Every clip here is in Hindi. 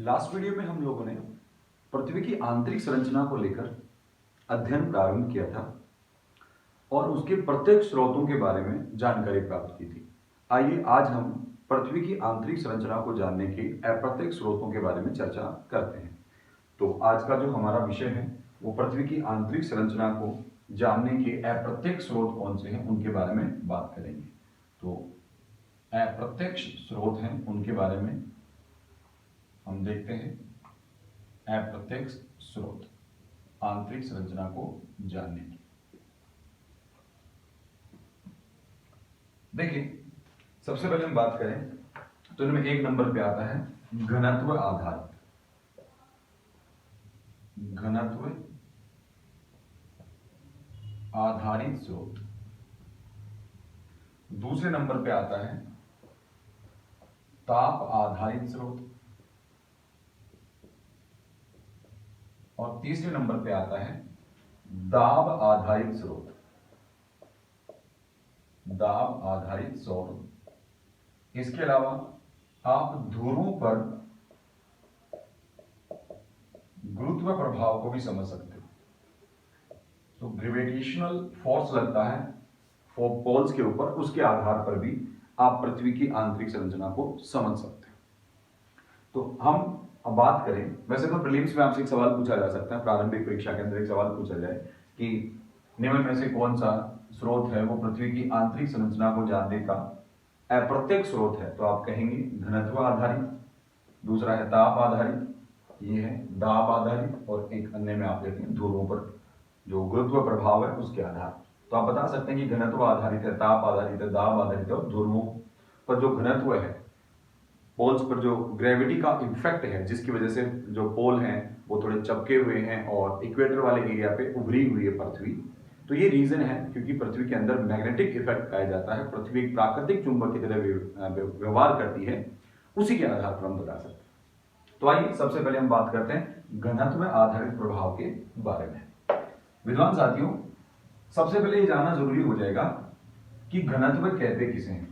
लास्ट वीडियो में हम लोगों ने पृथ्वी की आंतरिक संरचना को लेकर अध्ययन प्रारंभ किया था और उसके प्रत्येक स्रोतों के बारे में जानकारी प्राप्त की थी। आइए आज हम पृथ्वी की आंतरिक संरचना को जानने के अप्रत्यक्ष स्रोतों के बारे में चर्चा करते हैं। तो आज का जो हमारा विषय है वो पृथ्वी की आंतरिक संरचना को जानने के अप्रत्यक्ष स्रोत कौन से हैं उनके बारे में बात करेंगे। तो अप्रत्यक्ष स्रोत हैं उनके बारे में हम देखते हैं। अप्रत्यक्ष स्रोत आंतरिक संरचना को जानने की। देखिए, सबसे पहले हम बात करें तो इनमें एक नंबर पे आता है घनत्व आधारित। घनत्व आधारित स्रोत। दूसरे नंबर पे आता है ताप आधारित स्रोत और तीसरे नंबर पे आता है दाब आधारित स्रोत। दाब आधारित स्रोत। इसके अलावा आप ध्रुवों पर गुरुत्व प्रभाव को भी समझ सकते हो। तो ग्रेविटेशनल फोर्स लगता है पोल्स के ऊपर, उसके आधार पर भी आप पृथ्वी की आंतरिक संरचना को समझ सकते हो। तो हम अब बात करें, वैसे तो प्रीलिम्स में आपसे एक सवाल पूछा जा सकता है, प्रारंभिक परीक्षा के अंदर एक सवाल पूछा जाए कि निम्न में से कौन सा स्रोत है वो पृथ्वी की आंतरिक संरचना को जानने का अप्रत्यक्ष स्रोत है। तो आप कहेंगे घनत्व आधारित, दूसरा है ताप आधारित, ये है दाब आधारित और एक अन्य में आप देते हैं ध्रुवों पर जो गुरुत्व प्रभाव है उसके आधार। तो आप बता सकते हैं कि घनत्व आधारित है, ताप आधारित है, दाब आधारित है और ध्रुवों पर जो घनत्व है, पोल्स पर जो ग्रेविटी का इफेक्ट है जिसकी वजह से जो पोल हैं वो थोड़े चपके हुए हैं और इक्वेटर वाले एरिया पे उभरी हुई है पृथ्वी। तो ये रीजन है क्योंकि पृथ्वी के अंदर मैग्नेटिक इफेक्ट पाया जाता है। पृथ्वी एक प्राकृतिक चुंबक की तरह व्यवहार करती है, उसी के आधार पर हम बता सकते हैं। तो आइए सबसे पहले हम बात करते हैं घनत्व आधारित प्रभाव के बारे में। विद्वान साथियों, सबसे पहले ये जानना जरूरी हो जाएगा कि घनत्व कहते किसे हैं,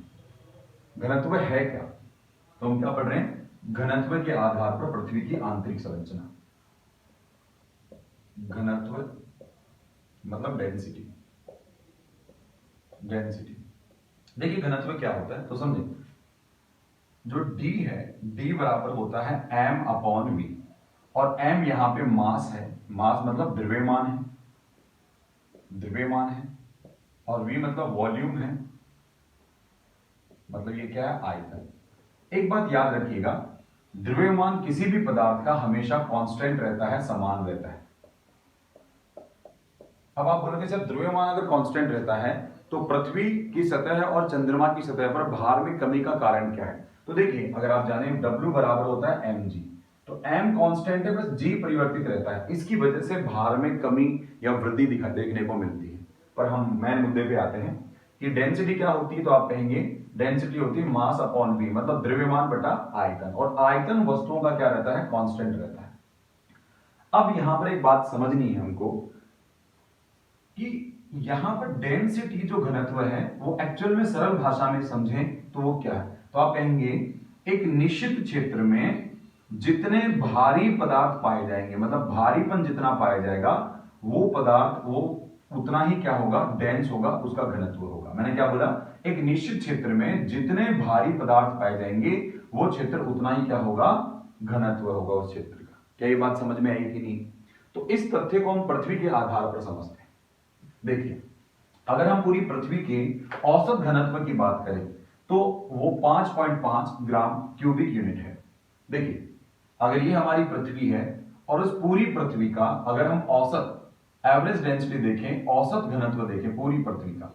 घनत्व है क्या। तो हम क्या पढ़ रहे हैं, घनत्व के आधार पर पृथ्वी की आंतरिक संरचना। घनत्व मतलब डेंसिटी। डेंसिटी देखिए घनत्व क्या होता है तो समझे, जो d है d बराबर होता है m अपॉन v और m यहां पे मास है। मास मतलब द्रव्यमान है, द्रव्यमान है और v मतलब वॉल्यूम है, मतलब ये क्या है, आयतन। एक बात याद रखिएगा, द्रव्यमान किसी भी पदार्थ का हमेशा कांस्टेंट रहता है, समान रहता है। अब आप बोलोगे सर द्रव्यमान अगर कांस्टेंट रहता है तो पृथ्वी की सतह और चंद्रमा की सतह पर भार में कमी का कारण क्या है। तो देखिए, अगर आप जाने W बराबर होता है mg, तो m कांस्टेंट है, बस g परिवर्तित रहता है। इसकी वजह से भार में कमी या वृद्धि देखने को मिलती है। पर हम मेन मुद्दे पे आते हैं कि डेंसिटी क्या होती है। तो आप कहेंगे डेंसिटी होती है मास अपॉन v, मतलब द्रव्यमान बटा आयतन, और आयतन वस्तुओं का क्या रहता है, कांस्टेंट रहता है। अब यहां पर एक बात समझनी है हमको कि यहां पर डेंसिटी जो घनत्व है वो एक्चुअल में सरल भाषा में समझें तो वो क्या है। तो आप कहेंगे एक निश्चित क्षेत्र में जितने भारी पदार्थ पाए जाएंगे, मतलब भारीपन जितना पाया जाएगा वो पदार्थ वो उतना ही क्या होगा, डेंस होगा, उसका घनत्व होगा। मैंने क्या बोला, एक निश्चित क्षेत्र में जितने भारी पदार्थ पाए जाएंगे वो क्षेत्र उतना ही क्या होगा, घनत्व होगा उस क्षेत्र का। क्या ये बात समझ में आई कि नहीं। तो इस तथ्य को हम पृथ्वी के आधार पर समझते हैं। देखिए, अगर हम पूरी पृथ्वी के औसत घनत्व की बात करें तो वो 5.5 ग्राम क्यूबिक यूनिट है। देखिए, अगर ये हमारी पृथ्वी है और उस पूरी पृथ्वी का अगर हम औसत एवरेज डेंसिटी देखें, औसत घनत्व देखें पूरी पृथ्वी का,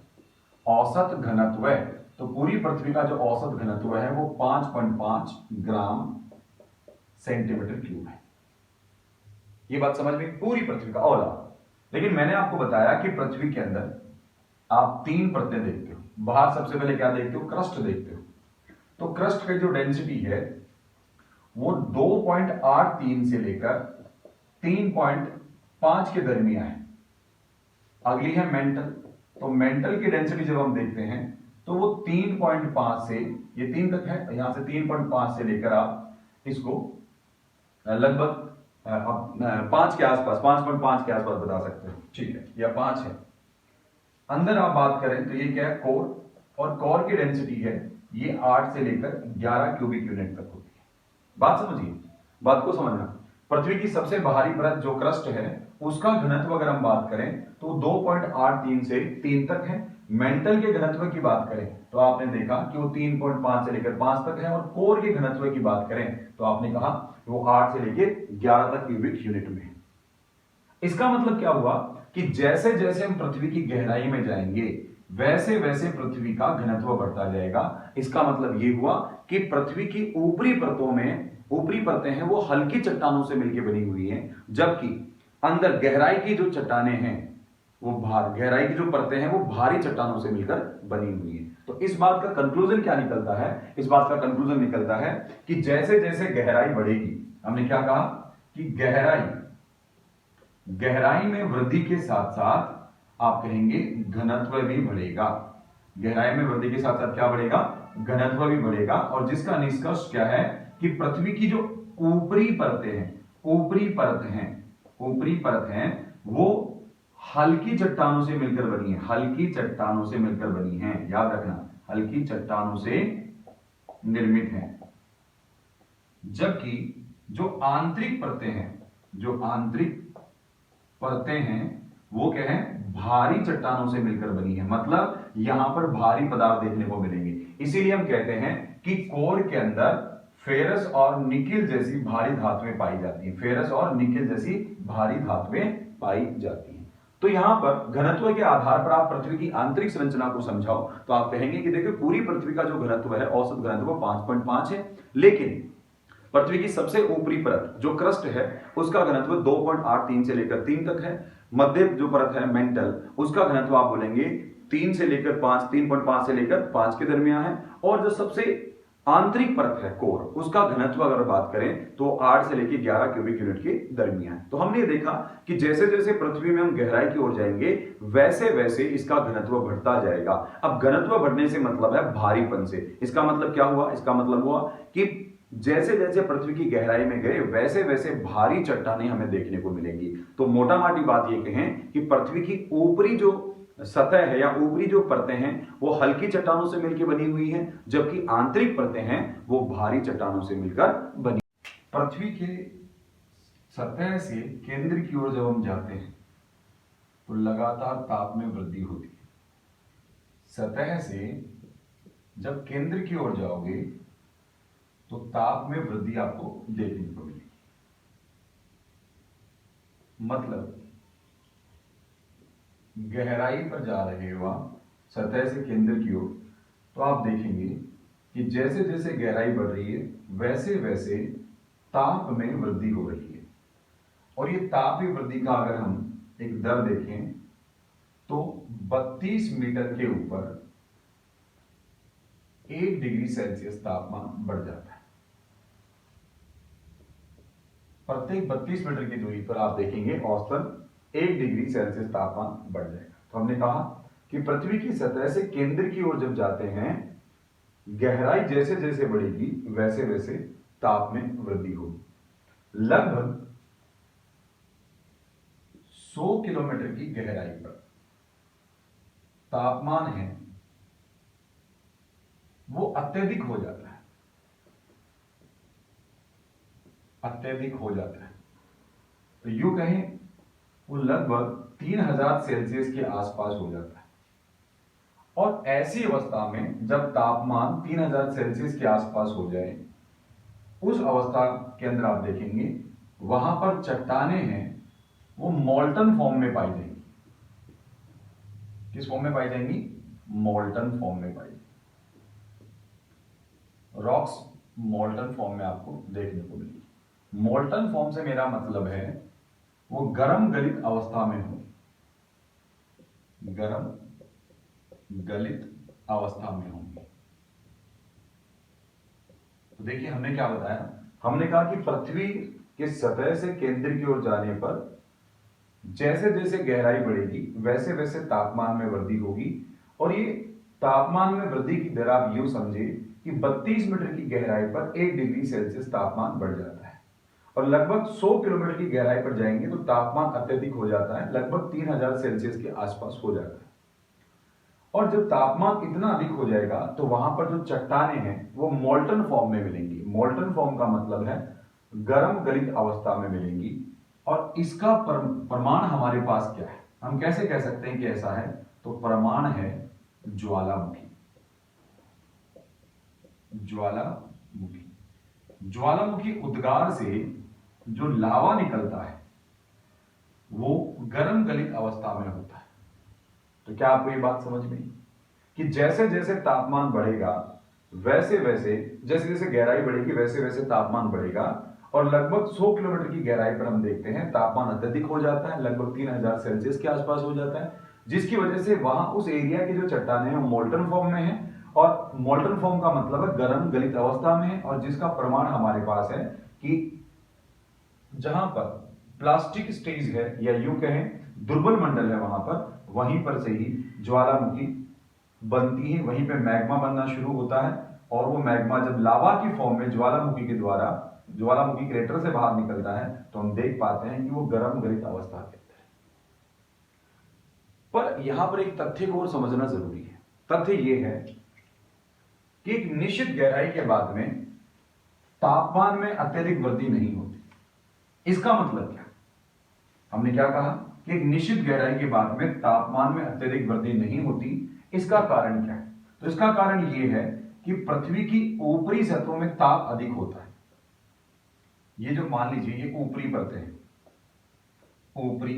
औसत घनत्व है तो पूरी पृथ्वी का जो औसत घनत्व है वो 5.5 ग्राम सेंटीमीटर क्यूब है। ये बात समझ में, पूरी पृथ्वी का औला। लेकिन मैंने आपको बताया कि पृथ्वी के अंदर आप 3 परतें देखते हो। बाहर सबसे पहले क्या देखते हो, क्रस्ट देखते हो। तो क्रस्ट की जो डेंसिटी है वो 2.83 से लेकर 3.5 के दरमियान है। अगली है मेंटल। तो मेंटल की डेंसिटी जब हम देखते हैं तो वो 3.5 से, ये 3 तक है, यहां से 3.5 से लेकर आप इसको लगभग 5 के आसपास, 5.5 के आसपास बता सकते हैं, ठीक है, या 5 है। अंदर आप बात करें तो ये क्या है, कोर, और कोर की डेंसिटी है ये 8 से लेकर 11 क्यूबिक यूनिट तक होती है। बात समझिए, बात को समझना। पृथ्वी की सबसे बाहरी परत जो क्रस्ट है उसका घनत्व अगर हम बात करें तो 2.83 से 3 तक है। मेंटल के घनत्व की बात करें तो आपने देखा कि वो 3.5 से लेकर 5 तक है, और कोर के घनत्व की बात करें तो आपने कहा वो 8 से लेकर 11 तक क्यूबिक यूनिट में है। इसका मतलब क्या हुआ कि जैसे जैसे हम पृथ्वी की गहराई में जाएंगे वैसे वैसे पृथ्वी का घनत्व बढ़ता जाएगा। इसका मतलब यह हुआ कि पृथ्वी की ऊपरी परतों में, ऊपरी परतें हैं वो हल्की चट्टानों से मिलकर बनी हुई हैं, जबकि अंदर गहराई की जो चट्टानें हैं वो गहराई की जो परतें हैं वो भारी चट्टानों से मिलकर बनी हुई हैं। तो इस बात का कंक्लूजन क्या निकलता है? इस बात का कंक्लूजन निकलता है कि जैसे जैसे गहराई बढ़ेगी, हमने क्या कहा कि गहराई में वृद्धि के साथ साथ आप कहेंगे घनत्व भी बढ़ेगा। गहराई में वृद्धि के साथ साथ क्या बढ़ेगा? घनत्व भी बढ़ेगा। और जिसका निष्कर्ष क्या है कि पृथ्वी की जो ऊपरी परतें हैं, ऊपरी परत हैं वो हल्की चट्टानों से मिलकर बनी है, हल्की चट्टानों से मिलकर बनी है, याद रखना, हल्की चट्टानों से निर्मित है। जबकि जो आंतरिक परतें हैं, जो आंतरिक परतें हैं वो क्या है? भारी चट्टानों से मिलकर बनी है। मतलब यहां पर भारी पदार्थ देखने को मिलेंगे। इसीलिए हम कहते हैं कि कोर के अंदर फेरस और निकिल जैसी भारी धातुएं पाई जाती हैं, फेरस और निकिल जैसी भारी धातुएं पाई जाती हैं। तो यहां पर घनत्व के आधार पर आप पृथ्वी की आंतरिक संरचना को समझाओ तो आप कहेंगे कि देखिए पूरी पृथ्वी का जो घनत्व है, औसत घनत्व 5.5 है, लेकिन पृथ्वी की सबसे ऊपरी परत जो क्रस्ट है उसका घनत्व 2.83 से लेकर 3 तक है। मध्य जो परत है मेंटल, उसका घनत्व आप बोलेंगे 3 से लेकर 5, 3.5 से लेकर 5 के दरमियान है। और जो सबसे आंतरिक परत है कोर, उसका घनत्व अगर बात करें तो 8 से लेकर 11 क्यूबिक यूनिट के दरमियान। तो हमने देखा कि जैसे जैसे पृथ्वी में हम गहराई की ओर जाएंगे वैसे वैसे इसका घनत्व बढ़ता जाएगा। अब घनत्व बढ़ने से मतलब है भारीपन से। इसका मतलब क्या हुआ? इसका मतलब हुआ कि जैसे जैसे पृथ्वी की गहराई में गए वैसे वैसे भारी चट्टानें हमें देखने को मिलेंगी। तो मोटा माटी बात यह कहें कि पृथ्वी की ऊपरी जो सतह है या ऊपरी जो परतें हैं वो हल्की चट्टानों से मिलकर बनी हुई हैं, जबकि आंतरिक परतें हैं वो भारी चट्टानों से मिलकर बनी। पृथ्वी के सतह से केंद्र की ओर जब हम जाते हैं तो लगातार ताप में वृद्धि होती है। सतह से जब केंद्र की ओर जाओगे तो ताप में वृद्धि आपको देखने को मिलेगी। मतलब गहराई पर जा रहे हो आप सतह से केंद्र की ओर तो आप देखेंगे कि जैसे जैसे गहराई बढ़ रही है वैसे वैसे ताप में वृद्धि हो रही है। और ये ताप में वृद्धि का अगर हम एक दर देखें तो 32 मीटर के ऊपर 1 डिग्री सेल्सियस तापमान बढ़ जाता है। प्रत्येक 32 मीटर की दूरी पर आप देखेंगे औसतन 1 डिग्री सेल्सियस तापमान बढ़ जाएगा। तो हमने कहा कि पृथ्वी की सतह से केंद्र की ओर जब जाते हैं गहराई जैसे जैसे बढ़ेगी वैसे वैसे ताप में वृद्धि होगी। लगभग 100 किलोमीटर की गहराई पर तापमान है वो अत्यधिक हो जाता है, अत्यधिक हो जाता है। तो यूं कहें वो लगभग 3000 सेल्सियस के आसपास हो जाता है। और ऐसी अवस्था में जब तापमान 3000 सेल्सियस के आसपास हो जाए उस अवस्था के अंदर आप देखेंगे वहां पर चट्टानें हैं वो मोल्टन फॉर्म में पाई जाएंगी। किस फॉर्म में पाई जाएंगी? मोल्टन फॉर्म में पाई जाएंगी। रॉक्स मोल्टन फॉर्म में आपको देखने को मिलेगी। मोल्टन फॉर्म से मेरा मतलब है वो गर्म गलित अवस्था में हो, गर्म गलित अवस्था में होंगे। तो देखिए हमने क्या बताया, हमने कहा कि पृथ्वी के सतह से केंद्र की ओर जाने पर जैसे जैसे गहराई बढ़ेगी वैसे वैसे तापमान में वृद्धि होगी। और ये तापमान में वृद्धि की दर आप यूं समझे कि 32 मीटर की गहराई पर 1 डिग्री सेल्सियस तापमान बढ़ जाता है। और लगभग 100 किलोमीटर की गहराई पर जाएंगे तो तापमान अत्यधिक हो जाता है, लगभग 3000 सेल्सियस के आसपास हो जाता है। और जब तापमान इतना अधिक हो जाएगा तो वहां पर जो चट्टानें हैं वो मोल्टन फॉर्म में मिलेंगी। मोल्टन फॉर्म का मतलब है गर्म गलित अवस्था में मिलेंगी। और इसका प्रमाण हमारे पास क्या है, हम कैसे कह सकते हैं कि ऐसा है? तो प्रमाण है ज्वालामुखी। ज्वालामुखी ज्वालामुखी उद्गार से जो लावा निकलता है वो गर्म गलित अवस्था में होता है। तो क्या आपको ये बात समझ में आई कि जैसे जैसे तापमान बढ़ेगा वैसे वैसे, जैसे जैसे गहराई बढ़ेगी वैसे वैसे तापमान बढ़ेगा। और लगभग 100 किलोमीटर की गहराई पर हम देखते हैं तापमान अत्यधिक हो जाता है, लगभग 3000 सेल्सियस के आसपास हो जाता है, जिसकी वजह से वहां उस एरिया की जो चट्टानें हैं मोल्टन फॉर्म में है। और मोल्टन फॉर्म का मतलब है गर्म गलित अवस्था में है, और जिसका प्रमाण हमारे पास है कि जहां पर प्लास्टिक स्टेज है या यूं कहें दुर्बल मंडल है, वहां पर वहीं पर से ही ज्वालामुखी बनती है, वहीं पे मैग्मा बनना शुरू होता है। और वो मैग्मा जब लावा की फॉर्म में ज्वालामुखी के द्वारा ज्वालामुखी क्रेटर से बाहर निकलता है तो हम देख पाते हैं कि वो गर्म गलित अवस्था के अंदर है। पर यहां पर एक तथ्य को और समझना जरूरी है। तथ्य ये है कि एक निश्चित गहराई के बाद में तापमान में अत्यधिक वृद्धि नहीं होती। इसका मतलब क्या? हमने क्या कहा कि एक निश्चित गहराई के बाद में तापमान में अत्यधिक वृद्धि नहीं होती। इसका कारण क्या है? तो इसका कारण यह है कि पृथ्वी की ऊपरी सतहों में ताप अधिक होता है। ये जो मान लीजिए ये ऊपरी परत है, ऊपरी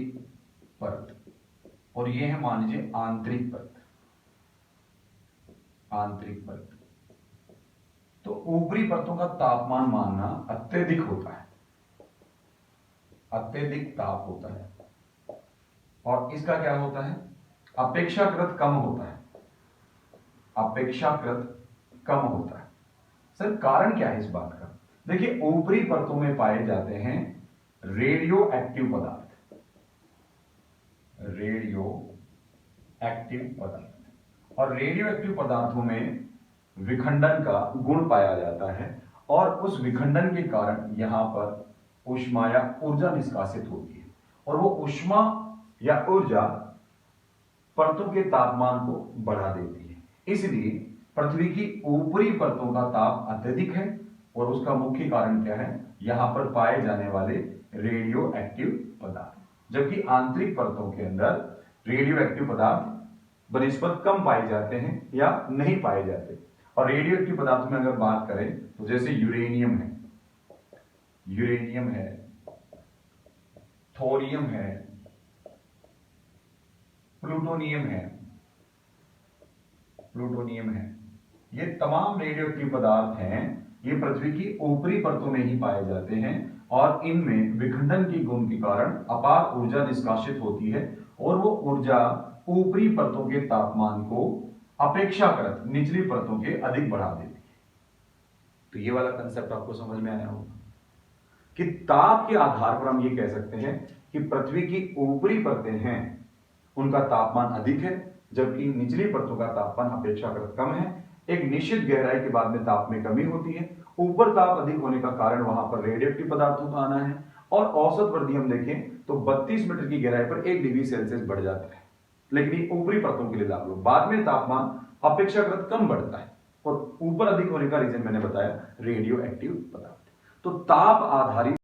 परत, और ये है मान लीजिए आंतरिक परत, आंतरिक परत। तो ऊपरी परतों का तापमान मानना अत्यधिक होता है, अत्यधिक ताप होता है। और इसका क्या होता है? अपेक्षाकृत कम होता है, अपेक्षाकृत कम होता है। सर कारण क्या है इस बात का? देखिए ऊपरी परतों में पाए जाते हैं रेडियो एक्टिव पदार्थ, रेडियो एक्टिव पदार्थ। और रेडियो एक्टिव पदार्थों में विखंडन का गुण पाया जाता है, और उस विखंडन के कारण यहां पर ऊष्मा या ऊर्जा निष्कासित होती है। और वो ऊष्मा या ऊर्जा परतों के तापमान को बढ़ा देती है। इसलिए पृथ्वी की ऊपरी परतों का ताप अत्यधिक है, और उसका मुख्य कारण क्या है? यहां पर पाए जाने वाले रेडियो एक्टिव पदार्थ। जबकि आंतरिक परतों के अंदर रेडियो एक्टिव पदार्थ बनिस्बत कम पाए जाते हैं या नहीं पाए जाते। और रेडियो एक्टिव पदार्थों में अगर बात करें तो जैसे यूरेनियम है, यूरेनियम है, थोरियम है, प्लूटोनियम है, प्लूटोनियम है, ये तमाम रेडियो एक्टिव पदार्थ हैं। ये पृथ्वी की ऊपरी परतों में ही पाए जाते हैं, और इनमें विखंडन के गुण के कारण अपार ऊर्जा निष्कासित होती है, और वो ऊर्जा ऊपरी परतों के तापमान को अपेक्षाकृत निचली परतों के अधिक बढ़ा देती है। तो ये वाला कंसेप्ट आपको समझ में आया होगा कि ताप के आधार पर हम ये कह सकते हैं कि पृथ्वी की ऊपरी परतें हैं उनका तापमान अधिक है, जबकि निचली परतों का तापमान अपेक्षाकृत कम है। एक निश्चित गहराई के बाद में ताप में कमी होती है। ऊपर ताप अधिक होने का कारण वहां पर रेडियोएक्टिव पदार्थों का आना है। और औसत वृद्धि हम देखें तो 32 मीटर की गहराई पर 1 डिग्री सेल्सियस बढ़ जाता है। लेकिन ये ऊपरी परतों के लिए लागू, बाद में तापमान अपेक्षाकृत कम बढ़ता है, और ऊपर अधिक होने का रीजन मैंने बताया रेडियो एक्टिव पदार्थ। तो ताप आधारित,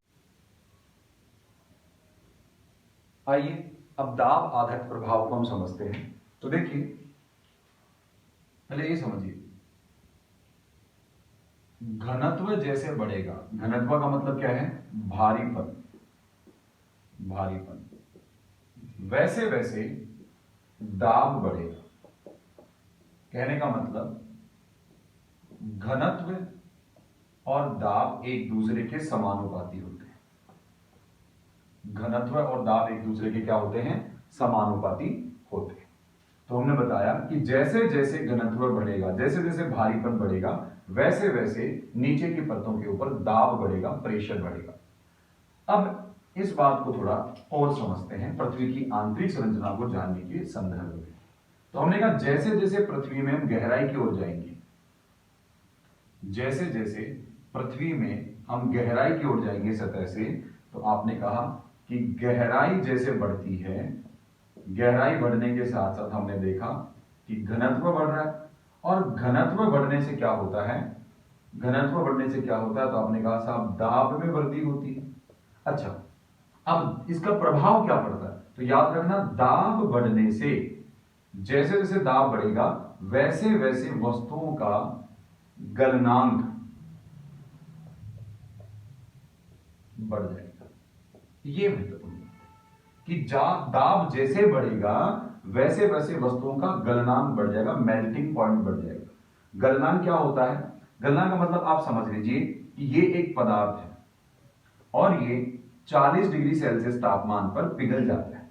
आइए अब दाब आधारित प्रभाव को हम समझते हैं। तो देखिए पहले ये समझिए, घनत्व जैसे बढ़ेगा, घनत्व का मतलब क्या है? भारीपन, भारीपन, वैसे वैसे दाब बढ़ेगा। कहने का मतलब घनत्व और दाब एक दूसरे के समानुपाती होते हैं। घनत्व और दाब एक दूसरे के क्या होते हैं? समानुपाती होते हैं। तो हमने बताया कि जैसे जैसे घनत्व बढ़ेगा, जैसे जैसे भारीपन बढ़ेगा, वैसे वैसे नीचे की परतों के ऊपर दाब बढ़ेगा, प्रेशर बढ़ेगा। अब इस बात को थोड़ा और समझते हैं पृथ्वी की आंतरिक संरचना को जानने के संदर्भ में। तो हमने कहा जैसे जैसे पृथ्वी में हम गहराई की ओर जाएंगे, जैसे जैसे पृथ्वी में हम गहराई की ओर जाएंगे सतह से, तो आपने कहा कि गहराई जैसे बढ़ती है, गहराई बढ़ने के साथ साथ हमने देखा कि घनत्व बढ़ रहा है, और घनत्व बढ़ने से क्या होता है, घनत्व बढ़ने से क्या होता है, तो आपने कहा साहब दाब में वृद्धि होती है। अच्छा, अब इसका प्रभाव क्या पड़ता है, तो याद रखना दाब बढ़ने से, जैसे जैसे दाब बढ़ेगा वैसे वैसे वस्तुओं का गलनांक बढ़ जाएगा। ये महत्वपूर्ण है कि दाब जैसे बढ़ेगा वैसे वैसे वस्तुओं का गलनांक बढ़ जाएगा, मेल्टिंग पॉइंट बढ़ जाएगा। गलनांक क्या होता है, गलनांक का मतलब आप समझ लीजिए कि ये एक पदार्थ है और ये 40 डिग्री सेल्सियस तापमान पर पिघल जाता है,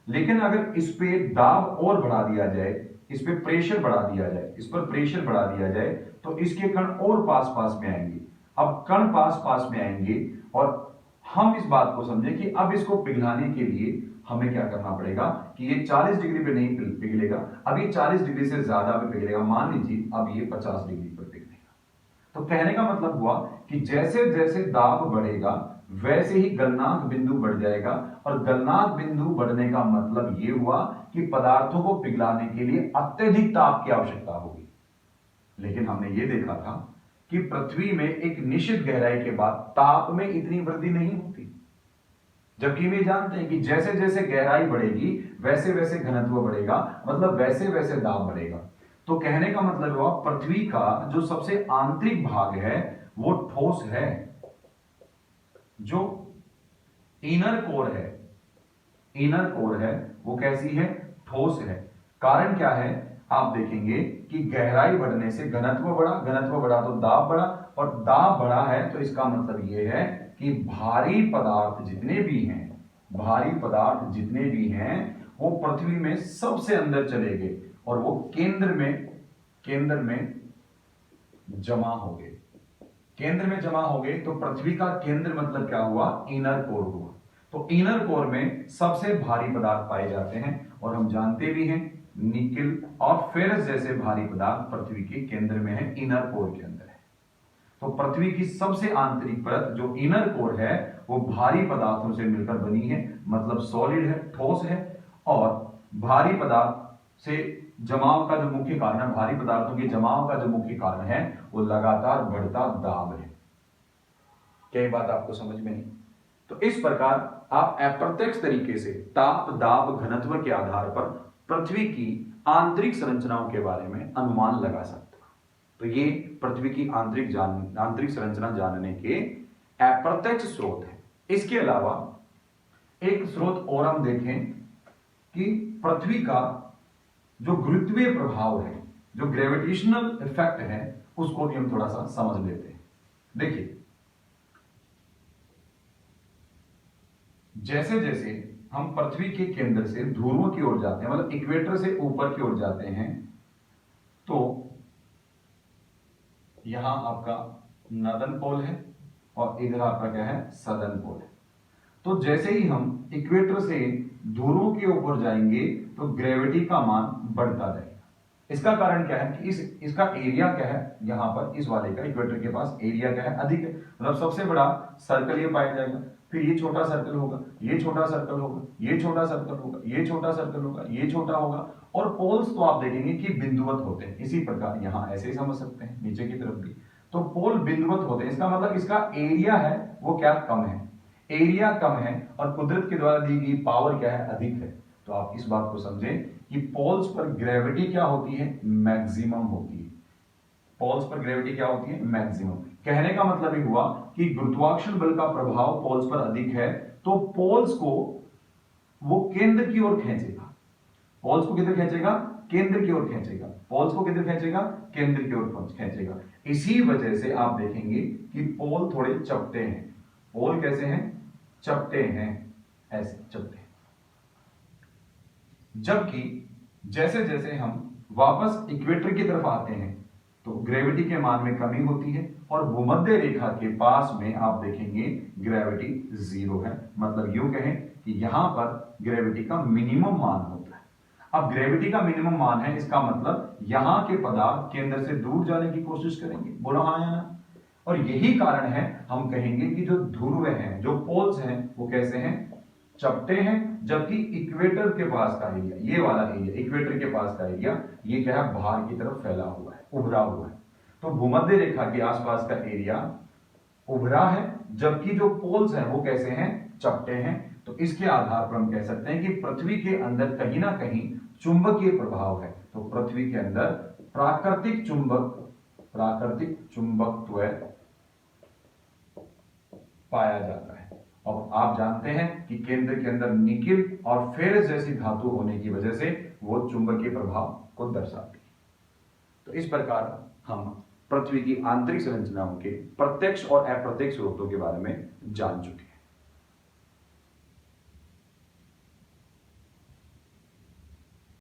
लेकिन अगर इस पे दाब और बढ़ा दिया जाए, इस पे प्रेशर बढ़ा दिया जाए, इस पर प्रेशर बढ़ा दिया जाए, तो इसके कण और पास पास में आएंगे। अब कण पास पास में आएंगे और हम इस बात को समझें कि अब इसको पिघलाने के लिए हमें क्या करना पड़ेगा कि ये 40 डिग्री पे नहीं पिघलेगा, अब ये 40 डिग्री से ज्यादा पे पिघलेगा। मान लीजिए अब ये 50 डिग्री पर पिघलेगा। तो कहने का मतलब हुआ कि जैसे जैसे दाब बढ़ेगा वैसे ही गलनांक बिंदु बढ़ जाएगा, और गलनांक बिंदु बढ़ने का मतलब यह हुआ कि पदार्थों को पिघलाने के लिए अत्यधिक ताप की आवश्यकता होगी। लेकिन हमने यह देखा था कि पृथ्वी में एक निश्चित गहराई के बाद ताप में इतनी वृद्धि नहीं होती, जबकि वे जानते हैं कि जैसे जैसे गहराई बढ़ेगी वैसे वैसे घनत्व बढ़ेगा, मतलब वैसे वैसे दाब बढ़ेगा। तो कहने का मतलब हुआ पृथ्वी का जो सबसे आंतरिक भाग है वो ठोस है, जो इनर कोर है, इनर कोर है वो कैसी है, ठोस है। कारण क्या है, आप देखेंगे कि गहराई बढ़ने से घनत्व बढ़ा, घनत्व बढ़ा तो दाब बढ़ा, और दाब बढ़ा है तो इसका मतलब यह है कि भारी पदार्थ जितने भी हैं, भारी पदार्थ जितने भी हैं वो पृथ्वी में सबसे अंदर चले गए और वो केंद्र में जमा हो गए। केंद्र में जमा हो गए तो पृथ्वी का केंद्र मतलब क्या हुआ, इनर कोर हुआ। तो इनर कोर में सबसे भारी पदार्थ पाए जाते हैं, और हम जानते भी हैं निकेल और फेरस जैसे भारी पदार्थ पृथ्वी के केंद्र में है, इनर कोर के अंदर है। तो पृथ्वी की सबसे आंतरिक परत जो इनर कोर है वो भारी पदार्थों से मिलकर बनी है, मतलब सॉलिड है, ठोस है। और भारी पदार्थ से जमाव का जो मुख्य कारण है, भारी पदार्थों के जमाव का जो मुख्य कारण है वो लगातार बढ़ता दाब है। क्या बात आपको समझ में नहीं? तो इस प्रकार आप अप्रत्यक्ष तरीके से ताप, दाब, घनत्व के आधार पर पृथ्वी की आंतरिक संरचनाओं के बारे में अनुमान लगा सकते हो। तो ये पृथ्वी की आंतरिक संरचना जानने के अप्रत्यक्ष स्रोत है। इसके अलावा एक स्रोत और हम देखें कि पृथ्वी का जो गुरुत्वीय प्रभाव है, जो ग्रेविटेशनल इफेक्ट है, उसको भी हम थोड़ा सा समझ लेते हैं। देखिए, जैसे जैसे हम पृथ्वी के केंद्र से ध्रुवों की ओर जाते हैं, मतलब इक्वेटर से ऊपर की ओर जाते हैं, तो यहां आपका नॉर्दर्न पोल है और इधर आपका क्या है, सदर्न पोल है। तो जैसे ही हम इक्वेटर से ध्रुवों के ऊपर जाएंगे तो ग्रेविटी का मान बढ़ता जाएगा। इसका कारण क्या है कि इसका एरिया क्या है, यहां पर इस वाले का इक्वेटर के पास एरिया क्या है, अधिक है। मतलब सबसे बड़ा सर्कल ये पाया जाएगा, फिर ये छोटा सर्कल होगा, ये छोटा सर्कल होगा, ये छोटा सर्कल होगा, ये छोटा सर्कल होगा, ये छोटा होगा। और पोल्स तो आप देखेंगे कि बिंदुवत होते हैं। इसी प्रकार यहां ऐसे ही समझ सकते हैं, नीचे की तरफ भी तो पोल बिंदुवत होते हैं। इसका मतलब इसका एरिया है वो क्या, कम है, एरिया कम है, और कुदरत के द्वारा दी गई पावर क्या है, अधिक है। तो आप इस बात को समझें कि पोल्स पर ग्रेविटी क्या होती है, मैक्सिमम होती है। पोल्स पर ग्रेविटी क्या होती है, मैक्सिमम। कहने का मतलब ये हुआ कि गुरुत्वाकर्षण बल का प्रभाव पोल्स पर अधिक है, तो पोल्स को वो केंद्र की ओर खींचेगा। पोल्स को किधर खींचेगा, केंद्र की ओर खींचेगा। पोल्स को किधर खींचेगा, केंद्र की ओर खींचेगा। इसी वजह से आप देखेंगे कि पोल थोड़े चपटे हैं। पोल कैसे हैं, चपटे हैं, ऐसे चपटे। जबकि जैसे जैसे हम वापस इक्वेटर की तरफ आते हैं तो ग्रेविटी के मान में कमी होती है, और भूमध्य रेखा के पास में आप देखेंगे ग्रेविटी जीरो है। मतलब यूं कहें कि यहां पर ग्रेविटी का मिनिमम मान होता है। अब ग्रेविटी का मिनिमम मान है, इसका मतलब यहां के पदार्थ केंद्र से दूर जाने की कोशिश करेंगे, बोलो हाँ या ना। और यही कारण है हम कहेंगे कि जो ध्रुव हैं, जो पोल्स हैं, वो कैसे हैं, चपटे हैं, जबकि इक्वेटर के पास का एरिया, ये वाला एरिया, इक्वेटर के पास का एरिया, ये क्या है, बाहर की तरफ फैला हुआ है, उभरा हुआ है। तो भूमध्य रेखा के आसपास का एरिया उभरा है, जबकि जो पोल्स हैं वो कैसे हैं, चपटे हैं। तो इसके आधार पर हम कह सकते हैं कि पृथ्वी के अंदर कहीं ना कहीं चुंबकीय प्रभाव है। तो पृथ्वी के अंदर प्राकृतिक चुंबकत्व पाया जाता है। और आप जानते हैं कि केंद्र के अंदर निकिल और फेरस जैसी धातु होने की वजह से वो चुंबकीय प्रभाव को दर्शाती है। तो इस प्रकार हम पृथ्वी की आंतरिक संरचनाओं के प्रत्यक्ष और अप्रत्यक्ष स्रोतों के बारे में जान चुके हैं।